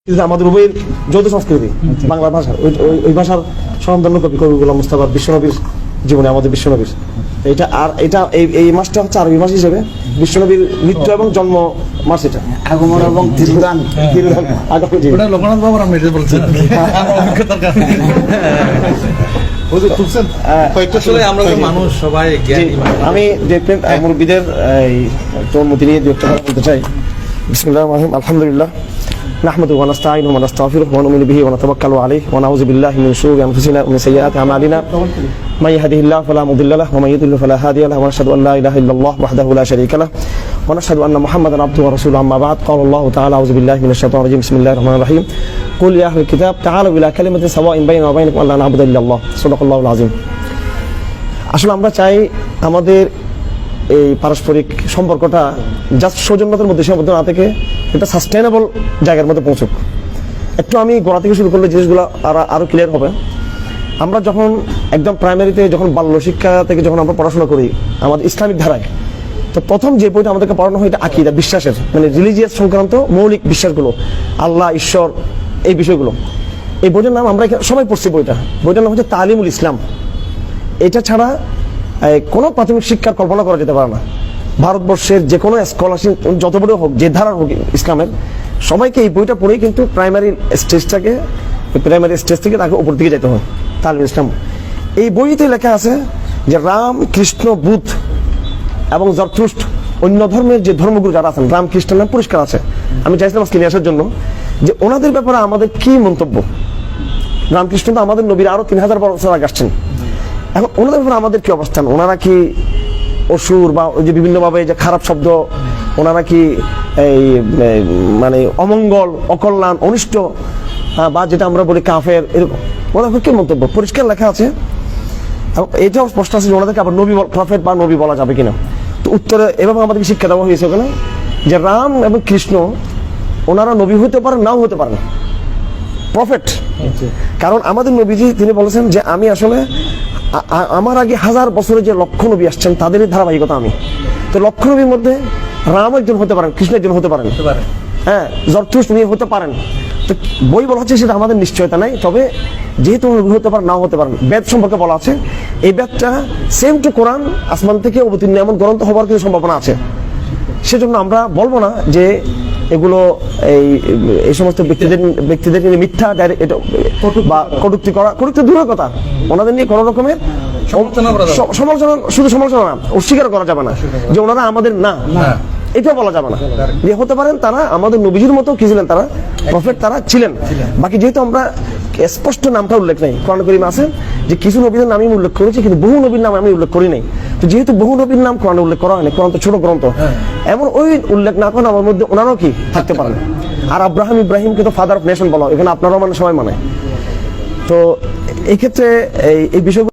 আমাদের উভয়ের যৌথ সংস্কৃতি বাংলা ভাষা, ওই ভাষার স্বনামধন্য কবি গোলাম মুস্তাফা বিশ্বনবীর জীবনে, আমাদের বিশ্বনবীর এটা। আর এটা এই মাসটা হচ্ছে আরবি মাস হিসেবে বিশ্বনবীর মৃত্যু এবং জন্ম মাস, এটা আগমন এবং তিরুদান লোকনাথ বাবু আমি এটা বলছি অভিজ্ঞতার কারণে। আমি দেখবেন মুরব্বীদের একটু অনুমতি নিয়ে দু একটা কথা বলতে চাই। বিসমিল্লাহির রহমানির রহিম। আলহামদুলিল্লাহ নাহমাদুহু ওয়া নাস্তাঈনুহু ওয়া নাস্তাগফিরুহু ওয়া নু'মিনু বিহি ওয়া নাতাওয়াক্কালু আলাইহি ওয়া নাউযু বিল্লাহি মিন শুরুরি আনফুসিনা ওয়া মিন সাইয়্যাতি আ'মালিনা মান ইয়াহদিহিল্লাহু ফালা মুদিল্লা লাহু ওয়া মান ইউদ্লিল ফালা হাদিয়া লাহু ওয়া নাশহাদু আন লা ইলাহা ইল্লাল্লাহ ওয়াহদাহু লা শারীকা লাহু ওয়া নাশহাদু আন্না মুহাম্মাদান আবদুহু ওয়া রাসূলুহু আম্মা বা'দ। ক্বালা আল্লাহু তাআলা আউযু বিল্লাহি মিনাশ শাইতানির রাজীম বিসমিল্লাহির রহমানির রহিম কুল ইয়া আহলাল কিতাব তাআলু ইলা কালিমাতিন সাওয়াইন বাইনা ওয়া বাইনাকুম আল্লা না'বুদা ইল্লাল্লাহ সাদাকাল্লাহুল আযীম। আসলে আমরা চাই আমাদের এই পারস্পরিক সম্পর্কটা জাস্ট সৌজন্যতার মধ্যে সীমাবদ্ধ না থেকে একটা সাস্টেনেবল জায়গার মধ্যে পৌঁছুক। একটু আমি গোড়া থেকে শুরু করলে জিনিসগুলো আরও ক্লিয়ার হবে। আমরা যখন একদম প্রাইমারিতে যখন বাল্য শিক্ষা থেকে যখন আমরা পড়াশোনা করি আমাদের ইসলামিক ধারায়, তো প্রথম যে বইটা আমাদেরকে পড়ানো হয় এটা আকীদা, বিশ্বাসের, মানে রিলিজিয়াস সংক্রান্ত মৌলিক বিশ্বাসগুলো, আল্লাহ, ঈশ্বর, এই বিষয়গুলো। এই বইটার নাম আমরা সবাই পড়ছি, বইটার নাম হচ্ছে তালিমুল ইসলাম। এটা ছাড়া কোনো প্রাথমিক শিক্ষার কল্পনা করা যেতে পারে না। ভারতবর্ষের যে কোনো স্কলারশিপ যত বড় হোক, যে ধারার হোক ইসলামের, সবাইকে এই বইটা পড়েই কিন্তু প্রাইমারি স্টেজ থেকে তাকে উপর দিকে যেতে হয়। তালিমুল ইসলাম এই বইতে লেখা আছে যে রাম, কৃষ্ণ, বুদ্ধ এবং জরথুস্ট, অন্য ধর্মের যে ধর্মগুরু যারা আছেন, রাম কৃষ্ণের নাম পরিষ্কার আছে। আমি চাইছিলাম আজকে নিয়ে আসার জন্য যে ওনাদের ব্যাপারে আমাদের কি মন্তব্য। রামকৃষ্ণ তো আমাদের নবীর আরো 3000 বছর আগে আসছেন। এখন ওনাদের ব্যাপারে আমাদের কি অবস্থান? ওনারা কি অসুর বা ওই যে বিভিন্নভাবে যে খারাপ শব্দ, ওনারা কি এই মানে অমঙ্গল, অকল্যাণ, অনিষ্ট, বা যেটা আমরা বলি কাফের, এরকম ওনাদের কি মন্তব্য? পরিষ্কার লেখা আছে। এটাও স্পষ্ট আছে যে ওনাদেরকে আবার নবী, প্রফেট বা নবী বলা যাবে কিনা। তো উত্তরে এভাবে আমাদেরকে শিক্ষা দেওয়া হয়েছে ওখানে যে রাম এবং কৃষ্ণ ওনারা নবী হতে পারেন, নাও হতে পারেন, প্রফেট। কারণ আমাদের নবীজি তিনি বলেছেন যে আমি আসলে আমার আগে 1000 বছরে যে লক্ষ নবী আসছেন তাদেরই ধারাবাহিকতা আমি। তো লক্ষ নবীর মধ্যে রাম একজন হতে পারেন, কৃষ্ণ একজন হতে পারেন, হ্যাঁ, জরথুস্ট নিয়ে হতে পারেন। তো বই বলা হচ্ছে সেটা আমাদের নিশ্চয়তা নাই, তবে যেহেতু নবী হতে পারেন, নাও হতে পারেন। বেদ সম্পর্কে বলা আছে, এই বেদটা সেম টু কোরআন, আসমান থেকে অবতীর্ণ এমন গ্রন্থ হবার কিছু সম্ভাবনা আছে। সেজন্য আমরা বলবো না যে এগুলো এই সমস্ত ব্যক্তিদের নিয়ে মিথ্যা বা কটূক্তি করা, কটূক্তি দূরের কথা, ওনাদের নিয়ে কোনো রকমের সমালোচনা, শুধু সমালোচনা না, অস্বীকার করা যাবে না যে ওনারা আমাদের না, এটা বলা যাবে না। যে হতে পারেন তারা আমাদের নবীজির মতো কি ছিলেন, তারা প্রফেট, তারা ছিলেন। বাকি যেহেতু আমরা স্পষ্ট নামটা উল্লেখ নেই, কোরআন কারীমে আছে যে কিছু নবীদের নাম আমি উল্লেখ করেছি কিন্তু বহু নবীর নাম আমি উল্লেখ করি নাই। তো যেহেতু বহু নবীর নাম কোরআনে উল্লেখ করা হয়নি, কোরআন তো ছোট গ্রন্থ, এমন ওই উল্লেখ না করেন আমার মধ্যে ওনারাও কি থাকতে পারেন। আর ইব্রাহিমকে তো ফাদার অফ নেশন বলা, এখানে আপনারাও মানে সবাই মানে। তো এই ক্ষেত্রে এই বিষয়গুলো